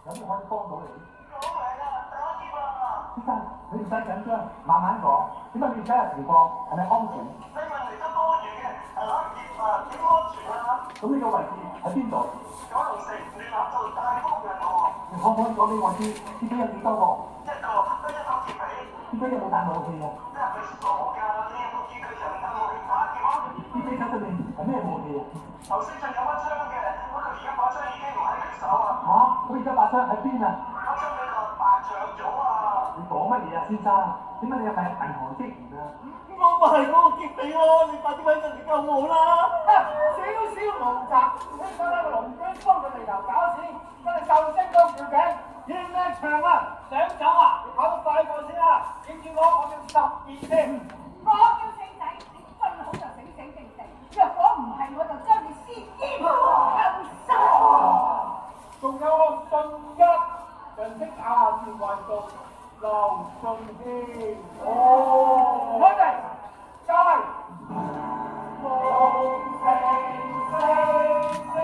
有咩可以幫到你？講嚟啦，打劫啊！先生，你唔使緊張，慢慢講。點解你而家嘅情況係咪安全？你問嚟得多餘嘅，打劫啊，點安全啊？咁呢個位置喺邊度？九龍城聯合道大福銀行。你可唔可以講俾我知，劫匪有幾多個？一個，得一個劫匪。劫匪有冇帶武器啊？真係傻㗎！你有冇見佢人帶武器打劫啊？劫匪手上面係咩武器啊？頭先仲有把槍嘅，不過而家把槍已經唔喺佢手啊！嚇！咁而家把槍喺邊啊？把槍俾個白長咗啊！你講乜嘢啊，先生？點解你係銀行職員啊？我咪係嗰個劫匪喎！你快啲揾人嚟救我啦！少少無責，你想喺個龍捲風嘅地頭搞事，真係壽星都吊頸，怨命長啊！想走啊？你跑得快過先啊！認住我叫12添。我叫四仔，你最好就醒醒地地，若果唔係我就將你先閹後殺。仲有我信一，人稱亞視運動劉信軒。我哋就係龍城四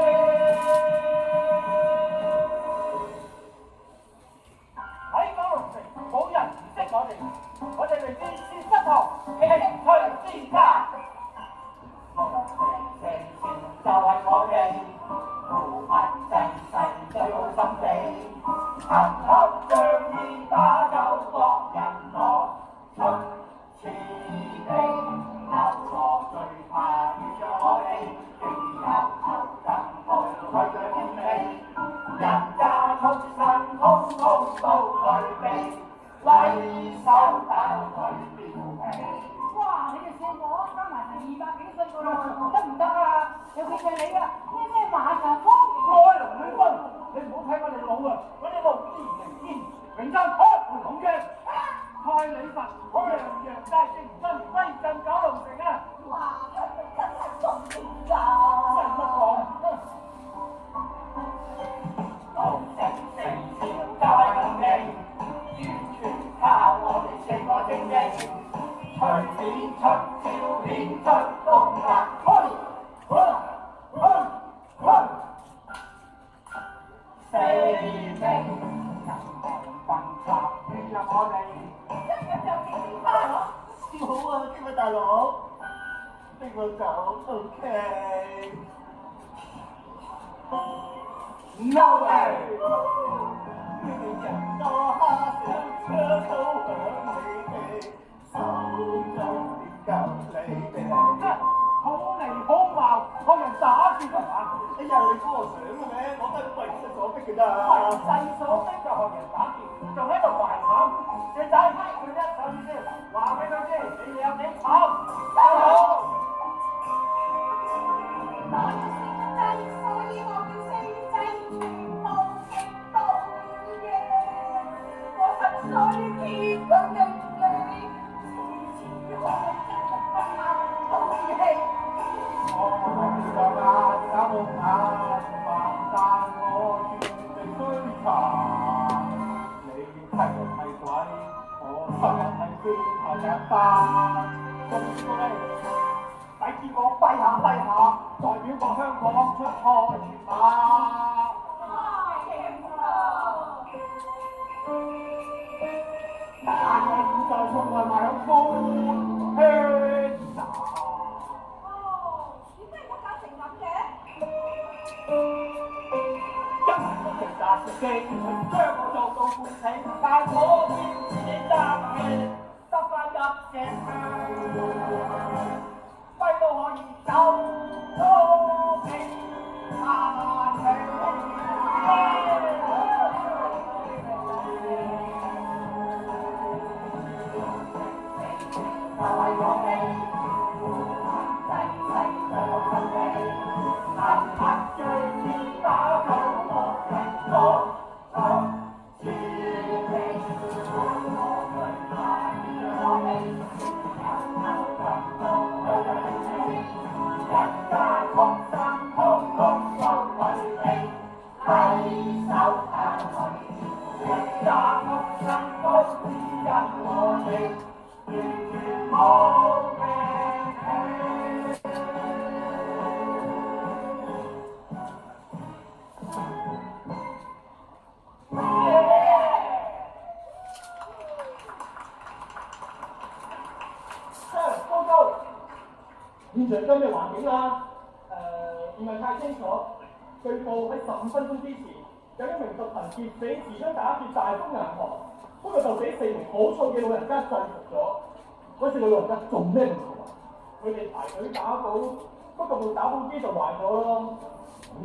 喺九龍城，冇人唔識我哋嚟自薛失堂興趣之家。龍城就係我哋扶貧濟世最好心地，行黑仗義打救各人樂，出此地流落最怕遇着我哋，竟然頭更高推着天氣，人家出身通通都具備，揮手打佢標皮。哇！你哋四個加埋成200幾歲個啦，得唔得啊？尤其係你啊，咩馬上風？我係龍捲風，你唔好睇我哋老啊，我哋老之明天，明真開孔雀，派禮物，樣樣皆精分，威震九龍城啊！哇！真係重點㗎，真乜講？龍城四小皆咁勁，完全靠我哋4個精英。隨便出招，練出風格，四名人王混雜於入我哋，一日就幾點返？笑好啊，呢位大佬，呢個就 OK。No way！你哋人多蝦上車都響你哋，手中點夠你哋？好嚟好貌，學人打劫啊嘛！哎呀，你估我想嘅咩？我都係為勢所逼嘅咋。為勢所逼就學人打劫，仲喺度懷談。四仔，佢一手先，話俾佢知，你哋有幾慘？收好。我叫四仔，所以我叫四仔，全部極到嘅。我實在見佢哋你，次次可真係不啱到義氣。我知道啦，搞到眼盲，但我絕地追查。你係人係鬼，我實人係先係一單。仲要咧，抵住我跛下，代表個香港出賽全馬。但我現在送外賣響歡圈站。點解我搞成咁嘅？因為我最大嘅機會將我做到半死，但我要自己爭氣，得返一隻腳，跛到可以走多幾下氣。就係我哋濟世最好心地，能拍最易打救我人多，出此地我最怕遇着我哋，人頭咁高都有氣，人家學生通通都具備，揮手打佢，人家學生都只因我哋。完全冇命氣。現場咩環境啊？唔係太清楚。據報喺15分鐘之前，有一名實行劫匪持槍打劫大豐銀行，不過就俾4名好燥嘅老人家制服咗。嗰4個老人家做咩唔同啊？佢哋排隊打賭，不過部打賭機就壞咗咯。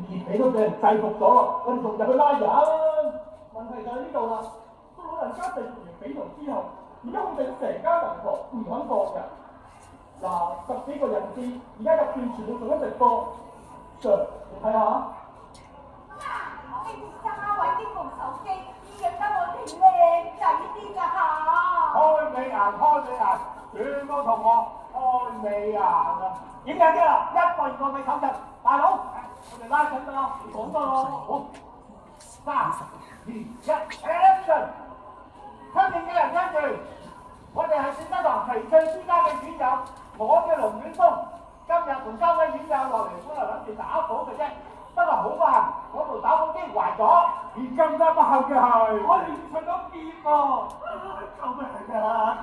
劫匪都俾人制服咗，我哋仲入去拉人。問題就喺呢度啦。個老人家制服完匪徒之後，而家控制成間銀行唔肯放人。10幾個人質，而家入邊全部做緊直播。Sir， 你睇下。你揸位啲部手機，讓得我哋靚仔啲㗎嚇。開美顏，全部同我開美顏啊！點解啫？一個二個俾手震，大佬，我哋拉緊㗎啦，講得咯。好，3、2、1 ，Action！ 聽見嘅人聽住，我哋係善德堂奇趣之家嘅院友，我叫龍捲風，今日同3位院友落嚟本來諗住打賭嘅啫。不過好不幸，嗰部打火機壞咗，而更加不幸嘅係，我哋遇上咗劫喎！救命啊！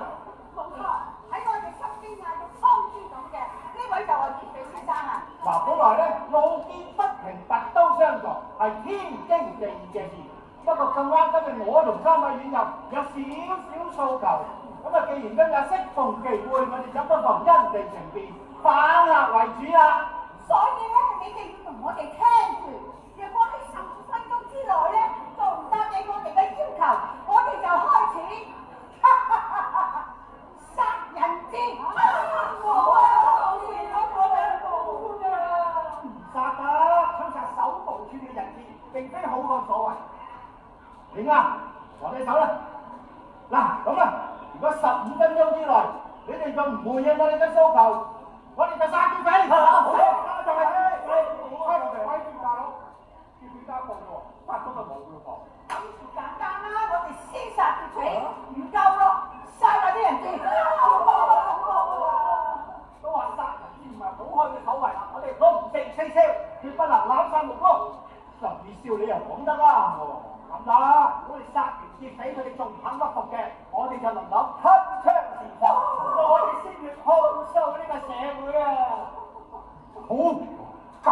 冇錯，喺我哋身邊啊，個倉豬咁嘅，呢位就係劫匪先生啊！本來咧路見不平拔刀相助係天經地義嘅事，不過咁啱今日我同3位院友有少訴求，咁既然今日適逢其會，我哋就不妨因地成變，反客為主啦。所以咧，你哋要同我哋聽住，若果喺15分鐘之內咧，仲唔答應我哋嘅要求，我哋就開始殺人戰。我唔殺㗎，槍殺手無寸嘅人質，並非好漢所為。點啊？還你手啦！咁如果15分鐘之內，你哋仲唔回應我哋嘅訴求，我哋就殺劫匪。就係威大佬，劫匪單報喎，殺咗就冇㗎喎。咁簡單啦，我哋先殺劫匪，唔夠咯，殺埋啲人質。都話殺人之唔係好開嘅口為，我哋都唔食四燒，決不能濫殺無辜。12燒你又講得啱喎，咁啦，如果你殺完劫匪，佢哋仲唔肯屈服嘅，我哋就輪流吞槍自殺，我哋先至控訴呢個社會啊！好夠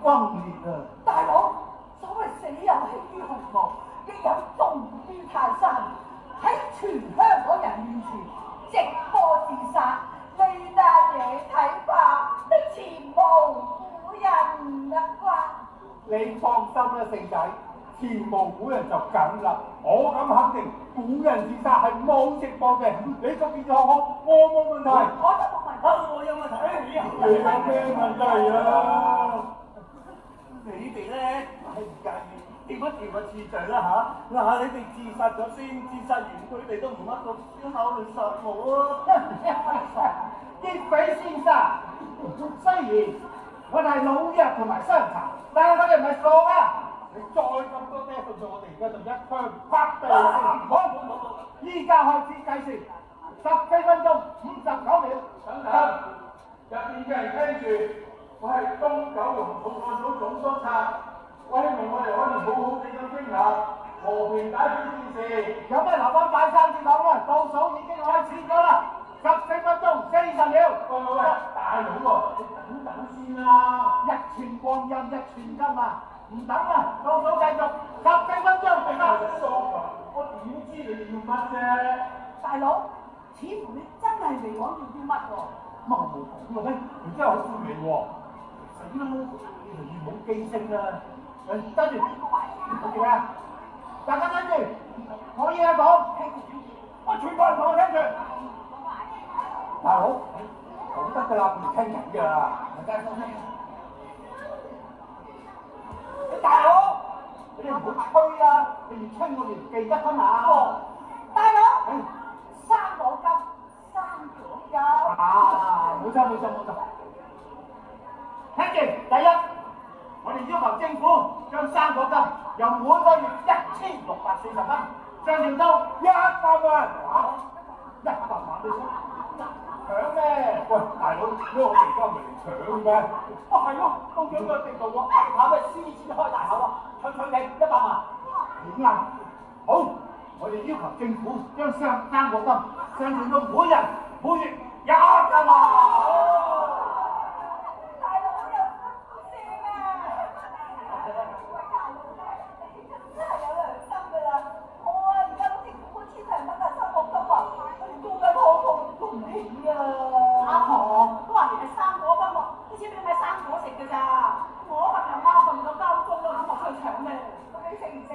轟烈啊！大佬，所謂死有氣於鴻毛，亦有動於泰山。喺全香港人面前直播自殺，呢單嘢睇法都前無古人啦啩。你放心啦，聖仔，前無古人就梗啦。我敢肯定，古人自殺係冇直播嘅。你個電視學我冇問題。我都冇問題。我有問題。你有咩問題啊？你哋咧係唔介意調一調個次序啦嚇。你哋自殺咗先，自殺完佢哋都唔乜到先考慮殺我啊！劫匪先生，雖然我哋係老弱同埋傷殘，但係我哋唔係傻啊！你再咁多爹對住我哋，而家就一槍拍地成好。依家開始計算，14分鐘59秒。等，入邊嘅人聽住，我係東九龍重案組總督察，我希望我哋可以好好地咁傾下，和平解決呢件事。有咩留翻擺生至講啦，倒數已經開始咗啦。14分鐘40秒。喂，大佬喎，你等先啦，一寸光陰一寸金啊！唔等啦，倒數繼續，14分鐘。我點知你哋要乜啫？大佬，似乎你真係未講要啲乜喎？乜我冇講過咩？你真係好富味喎！死啦！你唔好記性啊！跟住，好嘅啊！大家跟住，我依家講，我全部人同我聽住。大佬，好得㗎啦，唔聽人㗎，大家收聲。大佬，你哋唔好吹啦，你越吹我哋唔記得㗎嘛。大佬，3個金，3個金。冇錯。聽住，第一，我哋要求政府將3個金由每個月1640蚊上調到100萬。100萬你搶咩？喂，大佬，呢個地方唔係嚟搶咩？係咯，到咗個地步喎，考咩獅子開大口啊！搶你100萬，點啊？好，我哋要求政府將3個金上調到每人每月100萬。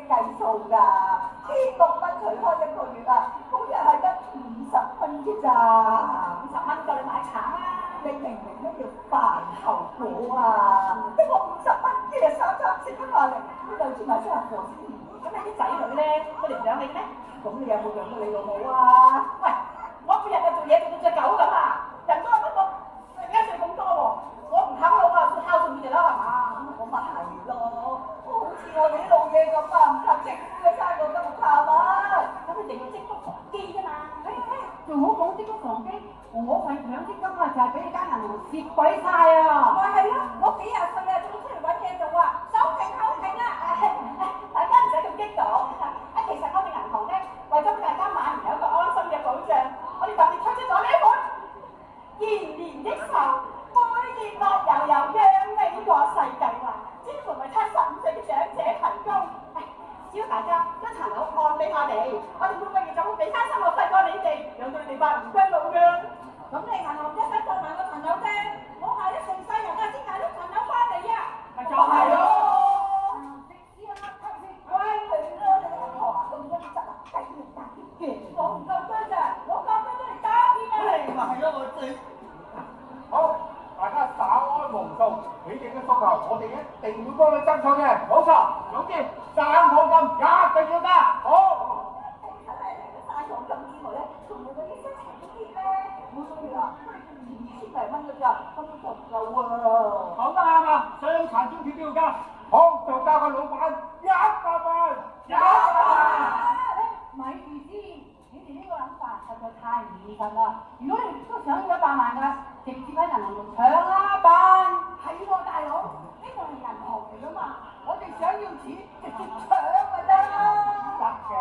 計數㗎，天6蚊除開1個月啊，好似係得50蚊嘅咋，50蚊夠你買橙啦！你明明都要飯後果啊，得個50蚊嘅3餐食得飯嚟，呢度先買7盒先。咁你啲仔女咧，佢哋唔養你咩？咁你有冇養到你老母啊？喂，我每日就做嘢做到隻狗咁啊，人多得我而家食咁多喎，我唔肯老啊，孝順佢哋啦係嘛？咁咪係咯，好似我哋啲老嘢咁啊，唔靠政府嘅生果都唔靠啊，咁你哋要積穀防饑啫嘛。仲好講積穀防饑，我份強積金啊就係俾你間銀行蝕鬼晒啊！咪係咯，我幾廿歲啊，仲要出嚟揾嘢做啊，收皮收皮啦！大家唔使咁激動。其實我哋銀行咧，為咗俾大家晚年有一個安心嘅保障，我哋特別推出咗呢一款延年益壽，每月樂悠悠讓你過世計劃，專門為75歲嘅長者提供。只要大家一層樓按俾我哋每個月就會俾翻生活費過你哋，讓到你哋百年歸老嘅。咁你銀行一筆過買個層樓啫，我下一成世人啊先買到層樓翻嚟啊！咪就係咯。喂，你咯，你銀行咁優質啊，計你打啲嘅。我唔夠薑咋，我夠薑都嚟打添啊！咪係咯，我知。好，大家稍安無躁，你哋嘅訴求我哋一定會幫你爭取嘅，冇錯。總之，賺黃金一定要加。好。生黃金之外咧，仲有嗰啲新陳啲咧，冇所謂啦，2000嚟蚊㗎咋，根本就唔夠喎。講得啱啊，傷殘津貼都要加，好就交個老闆100萬。咪住先，你哋呢個諗法實在太唔現實啦！如果你都想要100萬㗎，直接喺銀行度搶啦，辦。係喎，大佬，呢個係銀行嚟㗎嘛，我哋想要錢直接搶咪得啦。得嘅，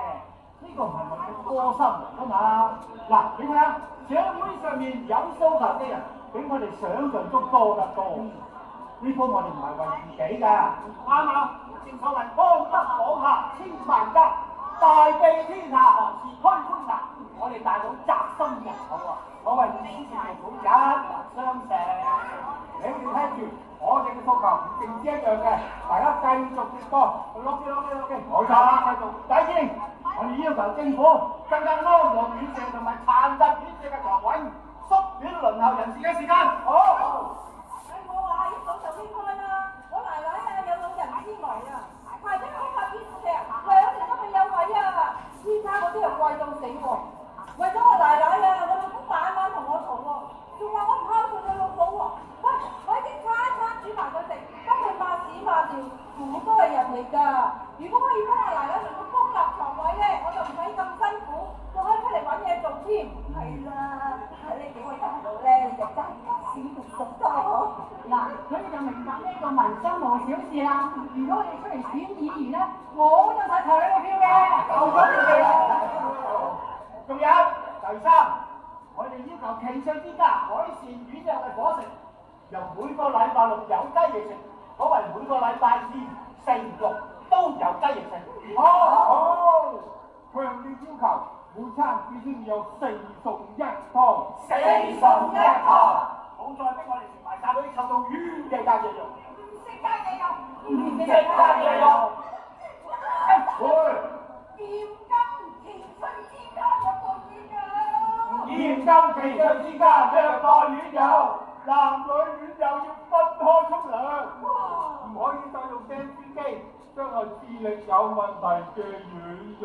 呢個唔係我哋嘅初心嚟㗎嘛。嗱，你睇下，社會上面有訴求嘅人，比我哋想象中多得多。呢鋪我哋唔係為自己㗎，啱啊！正所謂方得廣廈千萬家，大庇天下何事虛歡顏。我哋大佬宅心仁厚啊，所謂天時地利一脈相承。你哋聽住，我哋嘅訴求唔淨止一樣嘅，大家繼續接多，錄，冇錯啦，繼續。第二，我哋要求政府增加安老院舍同埋殘疾院舍嘅床位，縮短輪候人士嘅時間。好。我話一早就應該啦，我奶奶啊有老人痴呆啊，排咗800幾隻，2年都未有位啊，依家嗰啲人貴到死喎，為咗我奶奶啊，我老公晚晚同我嘈喎，仲話我唔孝順佢老母喎，喂，我已經餐餐煮埋佢食，幫佢抹屎抹尿，我都係人嚟㗎，如果可以幫我奶奶做個公立床位咧，我就唔使咁辛苦，仲可以出嚟揾嘢做添。係啦，你幾位大佬咧，你就真係屎唔熟多。嗱，咁你就明白呢個民生無小事啦。如果我哋出嚟選議員咧，我就實投你個票嘅。夠咗你哋啦！仲有第三，我哋要求期稅之家改善院友嘅伙食，由每個禮拜6有雞翼食，改為每個禮拜2、4、6都有雞翼食。好，強烈要求每餐必須要有4餸1湯，4餸1湯。好再逼我哋食埋曬嗰啲臭到軟嘅雞翼肉。唔食雞翼肉，唔食雞翼肉。喂！嚴禁期稅之家有個院友。嚴禁期稅之家虐待院友，男女院友要分開沖涼，唔可以再用釘書機傷害智力有問題嘅院友。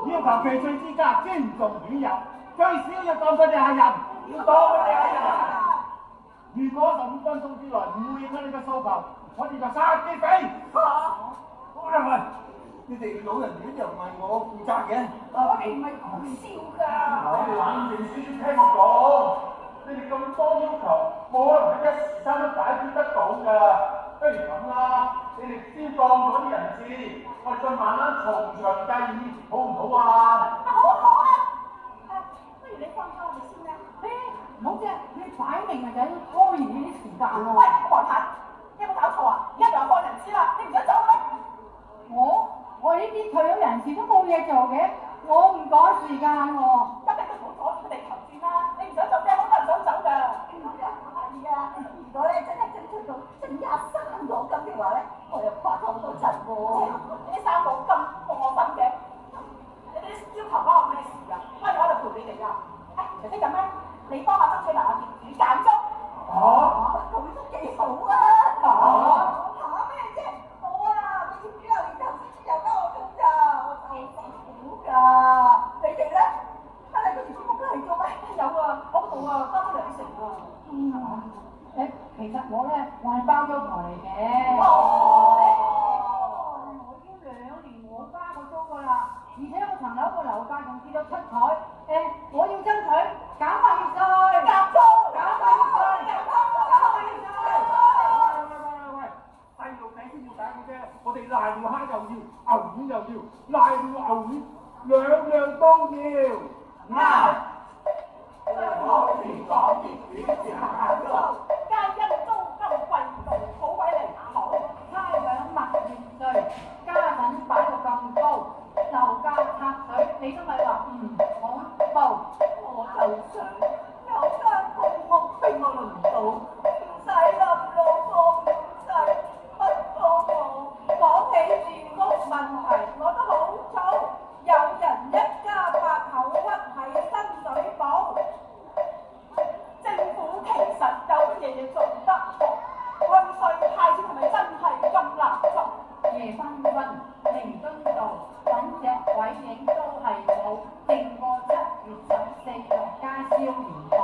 要求期稅之家尊重院友，最少要當佢哋係人，要當佢哋係人。如果15分鐘之內唔回應我哋嘅訴求，我哋就殺雞髀。喂，你哋老人院又唔係我負責嘅。我哋唔係講笑㗎。你哋冷靜少少聽我講，你哋咁多要求，冇可能喺一時三刻解決得到㗎。不如咁啦，你哋先放咗啲人先，我哋再慢慢從長計議，好唔好啊？好啊！不如你放咗我哋先啦。唔好啫，你擺明咪就係拖延呢啲時間喎。喂，黃太，有冇搞錯啊？而家又放人資啦，你唔想走咩？我呢啲退休人士都冇嘢做嘅，我唔趕時間喎。咁你都唔好阻住佢哋求轉啦！你唔想做咩，好多人想走㗎。係啊，如果咧真係爭取到剩23黃金嘅話咧，我又跨咗好多陣喎。呢3黃金至到七彩，我要爭取減20歲，夾粗，減20歲，減20歲。喂，細路仔先要揀嘅啫，我哋瀨尿蝦又要，牛丸又要，瀨尿牛丸兩樣都要。啱。我哋講粵語先行路，皆因租金貴到好鬼離譜，差餉物業稅，家陣擺到咁高，樓價插水，你都咪話恐怖。我就想有間公屋俾我輪到，唔使諗老公，唔使乜都冇。講起住屋問題，我都好燥，有人一家8口屈喺深水埗。政府其實有乜嘢做得好？溫稅派錢係咪真係咁難做？夜繽紛，彌敦道揾隻鬼影都係冇，定過7月14落街燒元寶，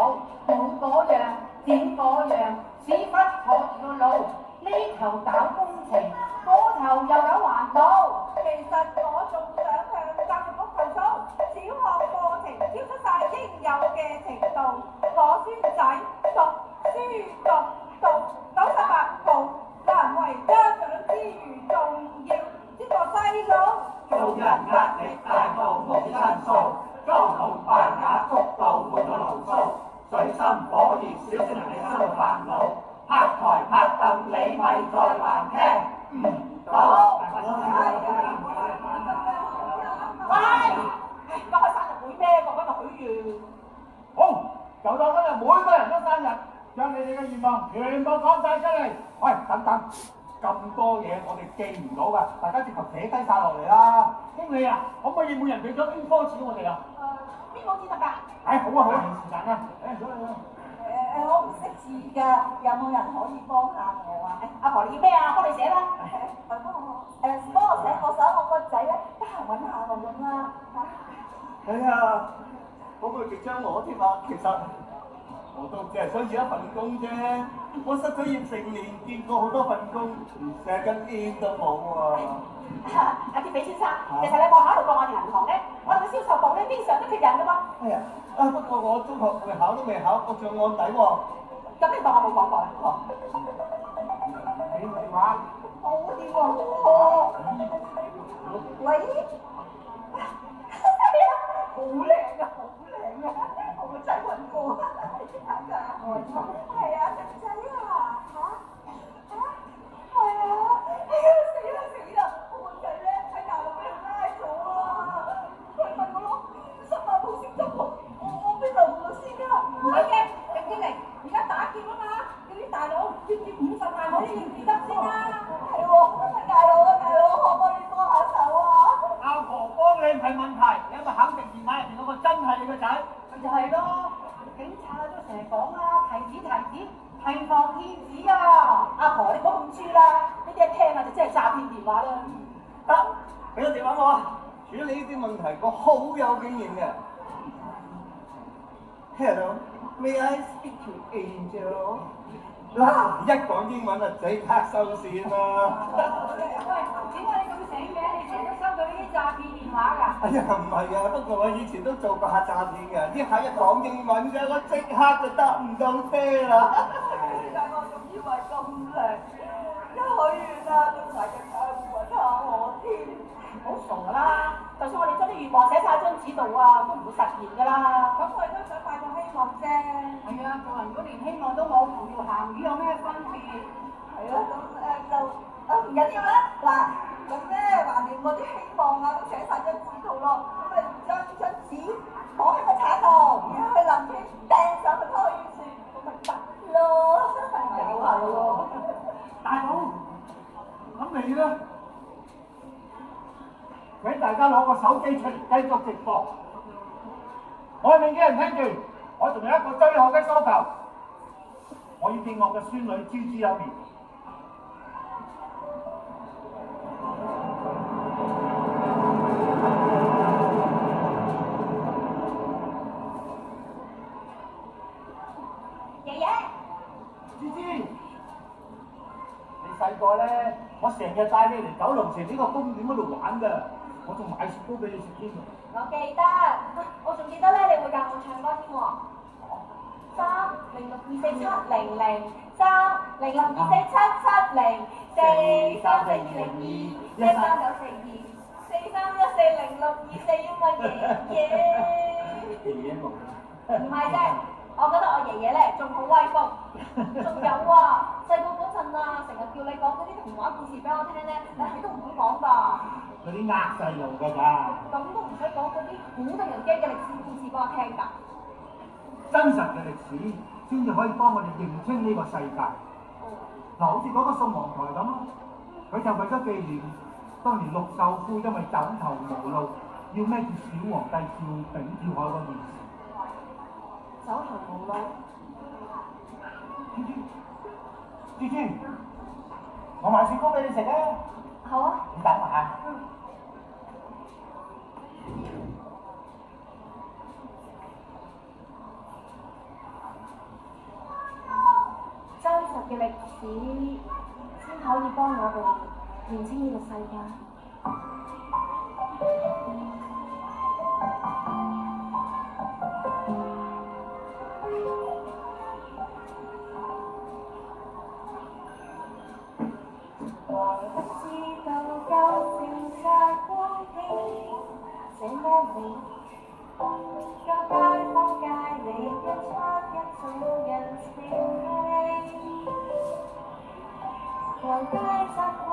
冇嗰樣剪嗰樣，屎忽坐住個腦，呢頭搞工程，嗰頭又有環保。其實我仲想向教育局投訴，小學課程超出晒應有嘅程度，我孫仔讀書讀98號，難為家長之餘，仲要知個細佬。做人壓力大到冇分數，裝聾扮啞谷到滿個牢騷，水深火熱小小人哋心度煩惱，拍台拍凳你咪再難聽唔到。喂，今日生日會咩？我嗰度許願。好，就當今日每個人都生日，將你哋嘅願望全部講晒出嚟。喂，等等，咁多嘢我哋記唔到㗎，大家直頭寫低晒落嚟啦。經理啊，可唔可以每人俾張 A4 紙我哋啊？邊個至得㗎？好啊，時間啦。我唔識字㗎，有冇人可以幫下我啊？阿婆你要咩啊？幫你寫啦。幫我寫，我想我個仔咧得閒揾下我咁啦。哎呀，可唔可以俾張我添啊？其實我都只係想要一份工啫，我失咗業成年，見過好多份工，連寫根煙都冇喎。阿傑比先生，其實你有冇考慮過我哋銀行咧？我哋嘅銷售部咧經常都缺人㗎嘛。哎呀，不過我中學會考都未考，我仲案底喎。咁你當我冇講過啦？俾電話。好啲喎。喂？好靚啊！我個仔揾過啊！係啊，仔仔啊係啊！死啦！我個仔咧喺大陸俾人拉咗啊！佢問我攞50萬保險金，我邊度攞先啊？唔係嘅，鄭經理，而家打劫啊嘛！叫啲大佬接50萬，我先認得先啦。係喎，大佬可唔可以幫下手啊？阿婆幫你唔係問題，你係咪肯定電話入邊嗰個真係你個仔？咪就係咯，警察都成日講啦，提防騙子啊！阿婆，你唔好咁豬啦，呢啲一聽啊就真係詐騙電話啦。得，俾個電話我啊！處理呢啲問題我好有經驗嘅。Hello, may I speak to Angel？ 嗱，一講英文啊，即刻收線啦！喂，點解你咁醒嘅？你成日都收到呢啲詐騙電話㗎？哎呀，唔係啊，不過我以前都做過下詐騙嘅，啲客一講英文啫，我即刻就搭唔到車啦。點解我仲以為咁靚？一許願啊，仲成日揾下我添。唔好傻啦！就算我哋將啲願望寫晒張紙度啊，都唔會實現㗎啦。咁我哋都想帶個希望啫。係啊，做人如果連希望都冇，同條鹹魚有咩分別？係咯，咁唔緊要啦。嗱，咁咧橫掂我啲希望啊，都寫晒張紙度咯。咁咪將張紙放喺個鏟度，然後去淋天掟上去棵樹，咁咪得咯。有係喎。大佬，咁你咧？請大家攞個手機出嚟繼續直播。外面嘅人聽住，我仲有一個最後嘅訴求，我要見我嘅孫女豬豬有面。爺爺，豬豬，你細個咧，我成日帶你嚟九龍城呢個公園嗰度玩㗎。我仲買雪糕俾你食添啊！我記得，我仲記得咧，你會教我唱歌添喎。3000474700433142624，唔係啫，我覺得我爺爺咧仲好威風，仲有啊，細個嗰陣啊，成日叫你講嗰啲童話故事俾我聽咧，你係都唔會講㗎。嗰啲呃細路㗎咋？咁都唔使講嗰啲好得人驚嘅歷史故事俾我聽㗎。真實嘅歷史先至可以幫我哋認清呢個世界。嗱，好似嗰個宋王台咁啊，佢就為咗紀念當年陸秀夫因為走投無路，要孭住小皇帝趙昺跳海嗰件事。走投無路。豬豬，我買雪糕俾你食啊！好啊。你等我下。真實嘅歷史先可以幫我哋認清呢個世界。來不知道舊城寨光景這麼美，舊街坊街里一出一種人情味。橫街窄巷，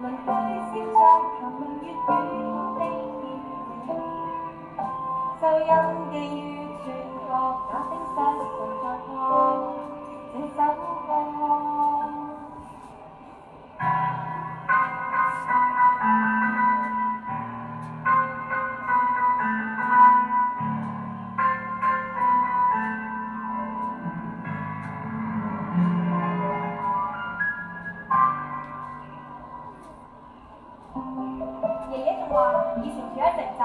鄰居笑着談論粵語的熱味，收音機於全國那聲失神在播這首歌。以前住喺城寨，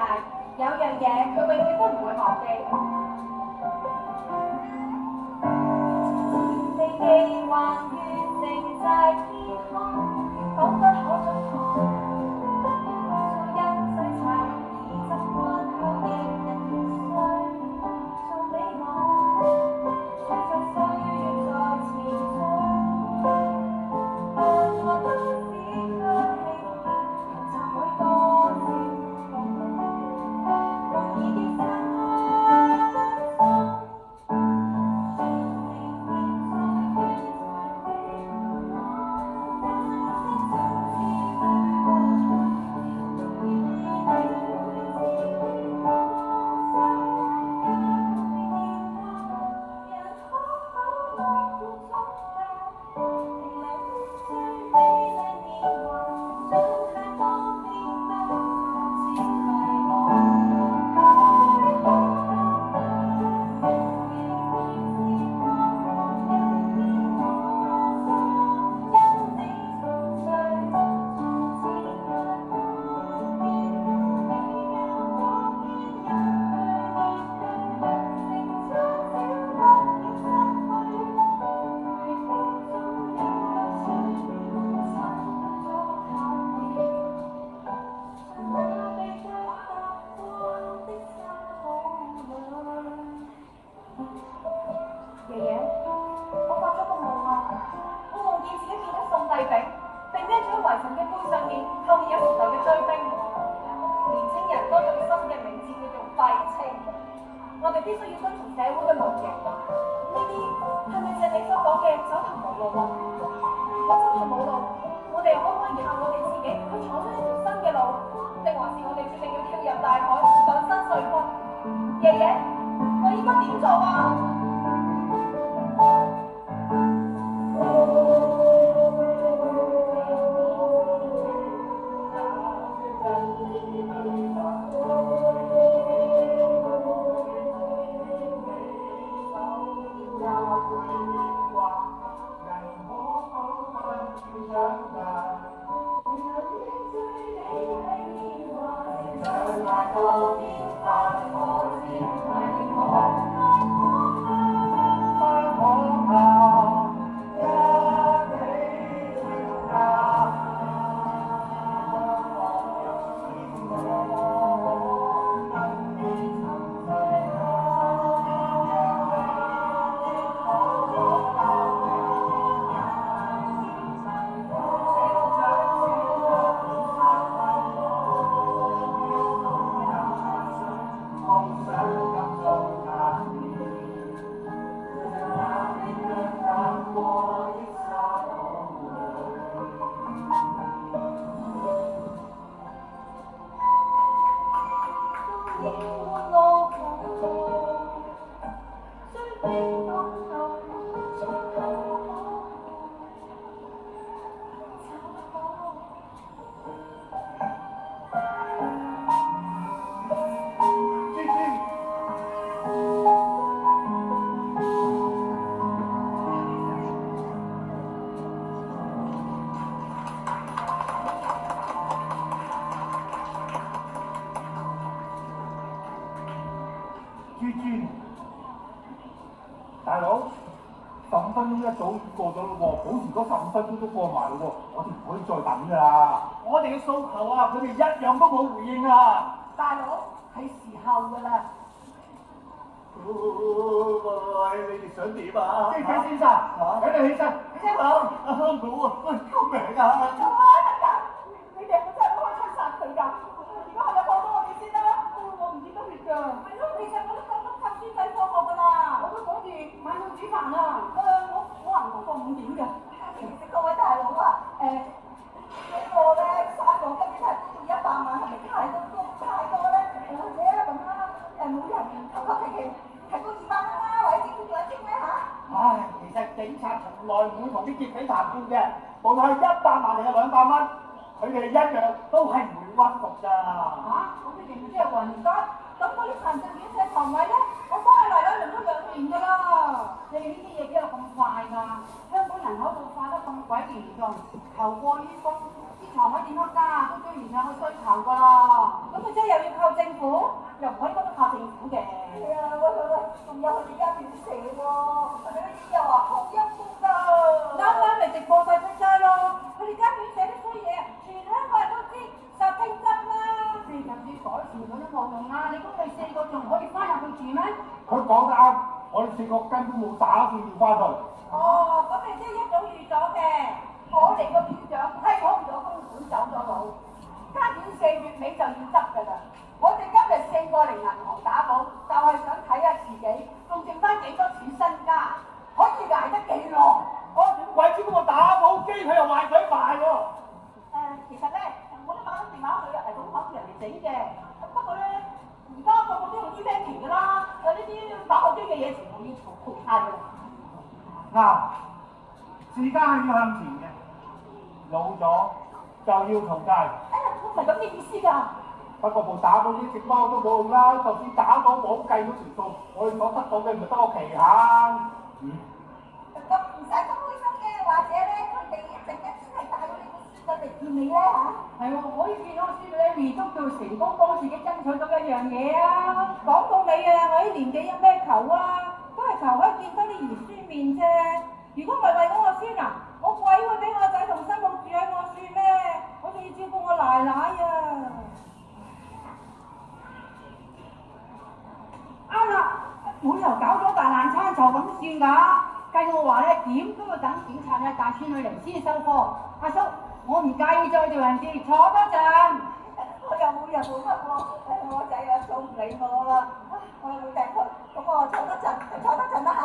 有樣嘢佢永遠都唔會忘記。地記還原城寨天空，講不可觸碰。數一世柴兒習慣向逆人情緒，送俾我，隨着歲月在前進。但我都市卻輕易插許多聲。我哋必須要遵從社會嘅路徑，呢啲係咪就係你所講嘅走投無路啊？走投無路，我哋可唔可以靠我哋自己去闖出一條新嘅路，定還是我哋決定要跳入大海，粉身碎骨？爺爺，我應該點做啊？大佬，15分鐘一早已經過咗咯喎，保持嗰15分鐘都過埋咯喎，我哋唔可以再等㗎啦。我哋嘅訴求啊，佢哋一樣都冇回應啊！大佬係時候㗎啦。你哋想點啊？機飛先生，請你起身，起身講，冇啊，救命啊！你哋係咪真係開槍殺佢㗎？而家係咪放咗我哋先啦？我唔見得血㗎。係咯，其實我都夠鐘插豬仔放學㗎啦。我都趕住晚上煮飯啊。我行堂放5點㗎。其實各位大佬啊，呢個咧3個今年係都要100萬，係咪太多咧？或者咁啦，每人求求其提高200蚊啦，或者政府仲有傾咩嚇？唉，其實警察從來唔會同啲劫匪談判嘅，無論係100萬定係200蚊，佢哋一樣都係唔會屈服㗎。嚇？咁你哋咪即係話唔得？咁嗰啲殘疾院舍床位咧，我幫你嚟咗輪咗2年㗎啦。你哋呢啲嘢邊有咁快㗎？香港人口老化得咁鬼嚴重，求過於供，啲床位點樣加啊？都追唔上個需求㗎啦。咁你即係又要靠政府，又唔可以都靠政府嘅。係啊，喂，仲有佢哋間院舍喎，佢哋啲又話好陰功㗎。啱咪直播晒出街咯！佢哋間院舍啲衰嘢，全香港人都知，實聽真啦。非常之改善佢都冇用啦！你估你4個仲可以翻入去住咩？佢講得啱，我哋4個根本冇打算要翻去。哦，咁你即係一早預咗嘅。我哋個院長批好咗公款走咗佬，間院4月尾就要執㗎啦。我哋今日4個嚟銀行打保，就係想睇下自己仲剩翻幾多錢身家，可以捱得幾耐。點鬼知嗰個打寶機佢又壞鬼賣喎！其實咧，我都打咗電話去總行叫人哋整嘅。不過咧，而家個個都用 e-banking 㗎啦，呢啲打火機嘅嘢全部要淘汰㗎啦。啱，時間係要向前嘅，老咗就要淘汰。我唔係咁嘅意思㗎。不過部打寶機直貓都冇用啦，就算打到冇計嗰條數，我哋所得到嘅咪得個期限。咁唔使咁開心嘅，或者咧佢哋一陣間真係帶咗你個孫仔嚟見你咧嚇。係喎，可以見到個孫咧面都叫成功幫自己爭取到一樣嘢啊！講到尾啊，我啲年紀有咩求啊？都係求可以見翻啲兒孫面啫。如果唔係為咗我孫啊，我鬼會俾我仔同新抱住喺我孫咩？我仲要照顧我奶奶啊！啱啦，冇理由搞咗大爛餐就咁算㗎。計我話咧，點都要等警察咧帶孫女嚟先收科。阿叔，我唔介意再做人質，坐多陣。我又冇乜喎，我仔啊做唔理我啦，我又會掟佢，咁我坐多陣啦嚇。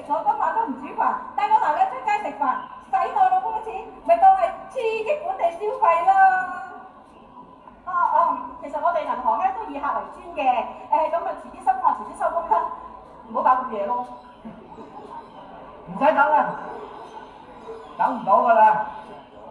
我今晚都唔煮飯，帶我奶奶出街食飯，使我老公嘅錢，咪當係刺激本地消費啦。其實我哋銀行咧都以客為尊嘅，咁啊遲啲收工，遲啲收工啦，唔好搞咁夜咯。唔使等啦，等唔到㗎啦。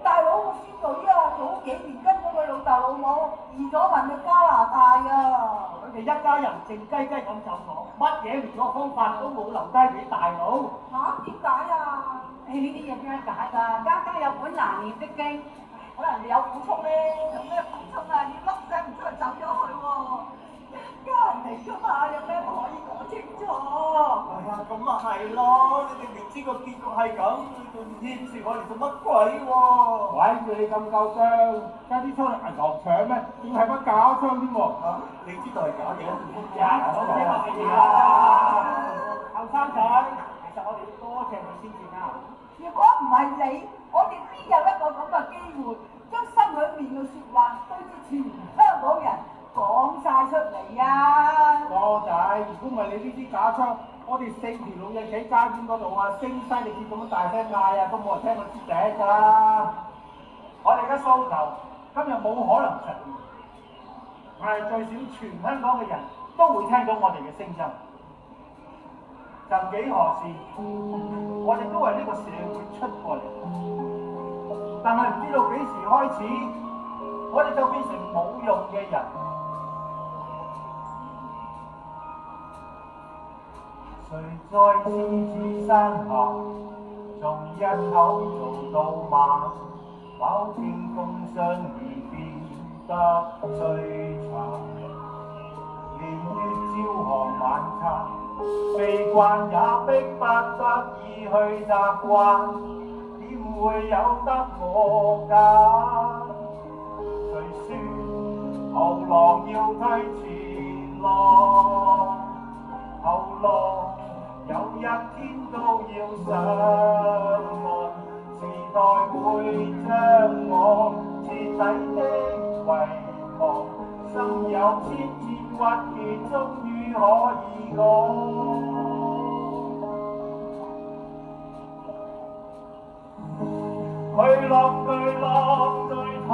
大佬個孫女啊，早幾年跟咗佢老豆老母移咗民去加拿大啊。佢哋一家人靜雞雞咁走咗，乜嘢聯絡方法都冇留低俾大佬。嚇？點解啊？呢啲嘢點解㗎？家家有本難念的經。可能你有苦衷咧，有咩苦衷啊？要笠聲唔出就走咗去喎，家人嚟㗎嘛，有咩唔可以講清楚？咁咪係咯，你哋明知個結局係咁，仲牽涉我哋做乜鬼喎？鬼叫你咁夠薑，加啲槍嚟銀行搶咩？仲係把假槍添喎！你知道係假嘅？後生仔，其實我哋要多謝佢先至啱。如果唔係你，我哋邊有一個咁嘅機會，將心裏面嘅説話對住全香港人講晒出嚟啊！哥仔，如果唔係你呢啲假槍，我哋4條老嘢企街邊嗰度啊，聲嘶力竭咁樣大聲嗌啊，都冇人聽我支笛㗎啦！我哋嘅訴求今日冇可能實現，但係最少全香港嘅人都會聽到我哋嘅聲音。曾幾何時，我哋都係呢個社會出過嚟，但係唔知道幾時開始，我哋就變成冇用嘅人。誰在獅子山下，從一口做到晚，飽經風霜而變得璀璨。連月照寒晚餐，悲慣也逼不得已去習慣，點會有得我揀？誰說後浪要推前浪？後浪有一天都要上岸，時代會將我徹底的遺忘，心有千千鬱結，終於可以講。巨浪在淘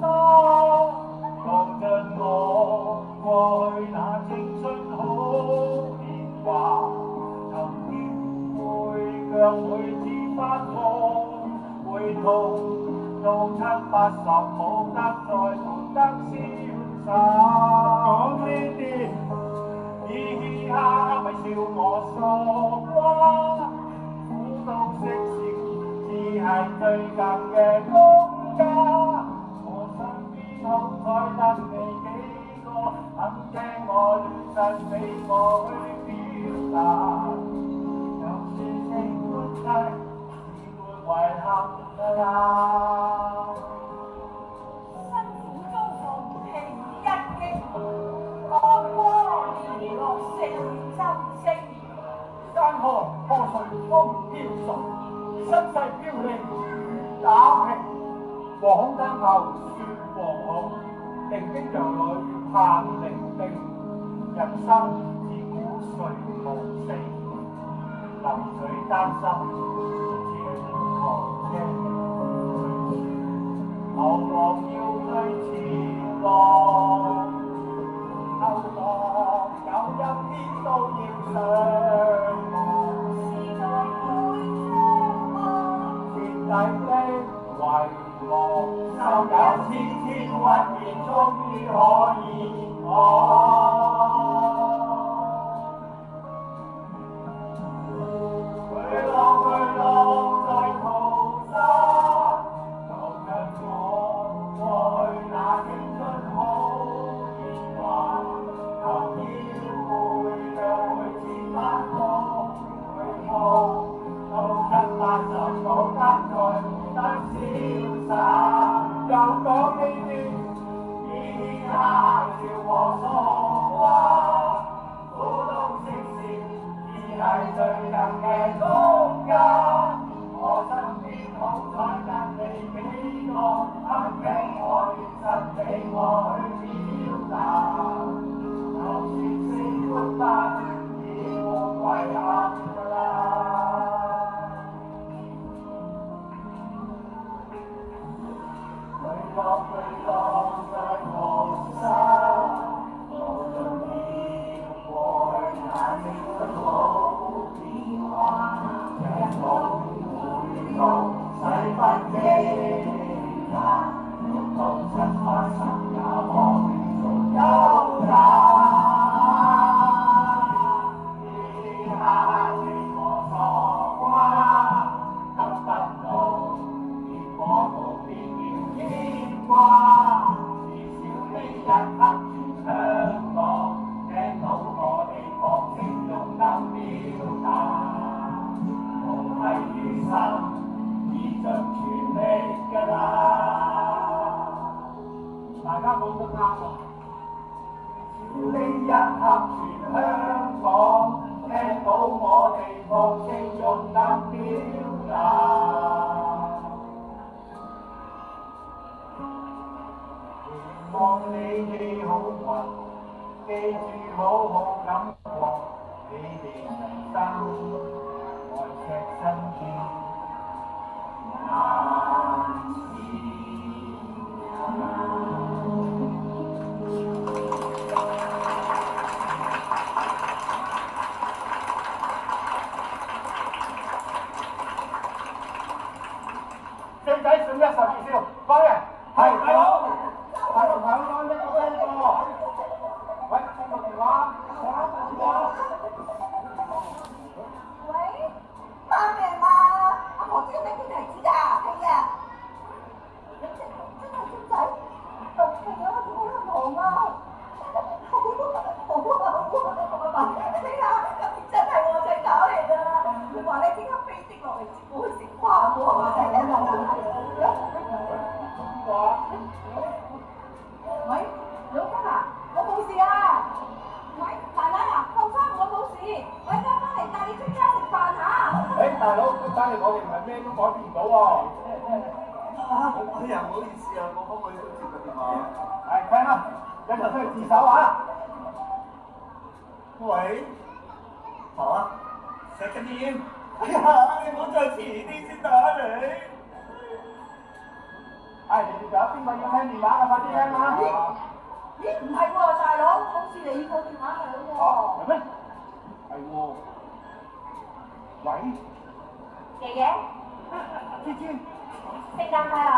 沙，講盡我過去那青春好年華。曾經會腳每次發夢，會痛到70-80，冇得再活得瀟灑。講呢啲嘻哈咪笑我傻瓜，苦到識笑，只係最近嘅公家。我身邊好彩得你幾個，肯聽我亂呻俾我去表達。就算性歡喜，只會遺憾㗎啦。辛苦遭逢情一擊，安波而落四周星。山河破碎風飄碎，身世飄零雨打萍。黃燈後說惶恐，定睛陽裏盼伶仃。人生自古誰無死，流水丹心照寒青。後浪要推前浪，後浪有一天都要上岸，時代會將我徹底的遺忘，心有千千鬱結，終於可以講。巨浪在淘沙，講緊我過去那青春好年華。頭要會腳會前翻風會痛，到70-80冇得再活得瀟灑。又講呢啲嘻哈笑我傻瓜，苦都識笑，只係最近嘅公家。我身邊好彩得你幾個，肯聽我亂呻俾我去表達。就算死活不要遺憾㗎啦。巨浪在淘沙，無論要過去那青春好變化。一路回路使不驚訝，活到70-80也可以做優雅。嘻哈你我傻瓜，得到結果無必要牽掛。至少呢一刻全香港聽到我哋放聲勇敢表達。無愧於心，已盡全力㗎啦！大家講得啱啊！呢一刻全香港聽到我哋放聲勇敢表達。希望你哋好運，記住好好感覺你哋人生。愛錫身邊難事。攞一個邊個？喂，邊個電話？邊個？喂，媽咪嘛，阿何姐俾佢提子㗎，係啊。真係孫仔，到期啊，我好忙啊。好啊，你睇下，今次真係我隻狗嚟㗎。佢話咧，即刻飛的落嚟接我去食飯喎。邊個啊？喂，老公啊，我冇事啊。喂，奶奶啊，放心，我冇事。我而家翻嚟帶你出街食飯嚇。誒，大佬，單你講嘅唔係咩都改變唔到喎。哎呀，唔好意思啊，我可唔可以接個電話？係，聽啦，一陣出去自首啊！喂，好啊，石嘅點？哎呀，你唔好再遲啲先打你。係，你哋仲有邊個要聽電話啊？快啲聽啦！咦，唔係喎，大佬，好似你個電話響喎。係咩？係喎。喂，爺爺，芝芝，聖誕快樂。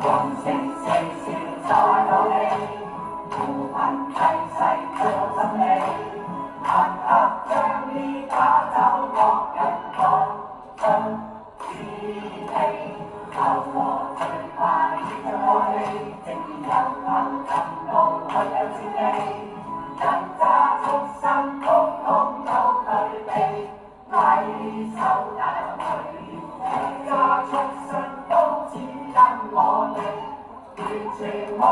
往聲笑笑在努力，扶貧濟世做心理，行合將呢打走惡人惡盡志氣，後和最怕於愛你，正有幸尋路唯有戰機，人渣畜生通通都退避，拉手也人渣畜生都只因我哋完全冇。